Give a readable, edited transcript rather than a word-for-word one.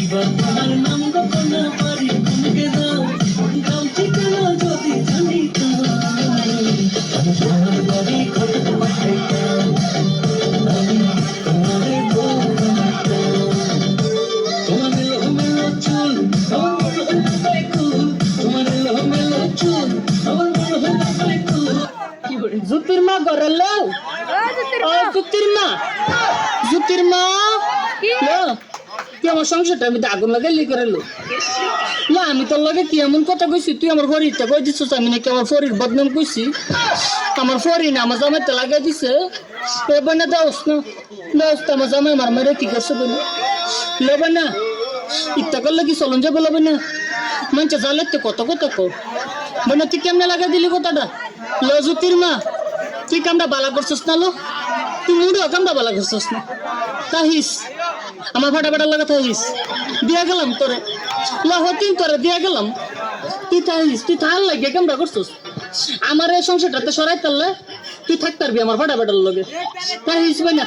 এবার তোমার নাম গোপনা বাড়ি তোমাকে দাও নাম ঠিকানা যদি জানি তোমার বাড়ি কত পাঠাইতাম আমি তোমারে বলতাম তোমার এলোমেলো চুল আমার মনে হলো সাইকুল তোমার এলোমেলো চুল আমার মনে হলো সাইকুল জুতির মা গড়ালো ও জুতির মা তুই আমার সংসারটা আমি আগুন লাগাইলি করালো না আমি তোর লগে কি এমন কথা কইছি তুই আমার ফরিরটা কই দিছিস আমি নাকি আমার ফরির বদনাম কইছি আমার ফরি না আমার জামাইতে লাগাই দিছে এবার না দাওস আমার জামাই আমার মেরে কি করছে বলে লেবে না ইত্যা করলে কি চলন যাবে লেবে না মানুষ জালেতে কত মানে তুই কেমনে লাগাই দিলি কথাটা লজুতির মা তুই কামটা বালা করছিস না লো তুই মুড়ো কামটা বালা করছিস না তাহিস আমার ফাটা লাগা তাহিস দিয়া গেলাম তোরে লহতিন তোরে দিয়া গেলাম তুই তাহিস তুই তাহার লাগে কামটা করছিস আমার এই সংসারটাতে সরাই তাহলে তুই থাকতে পারবি আমার ফাটা লগে তাহিস ভাই না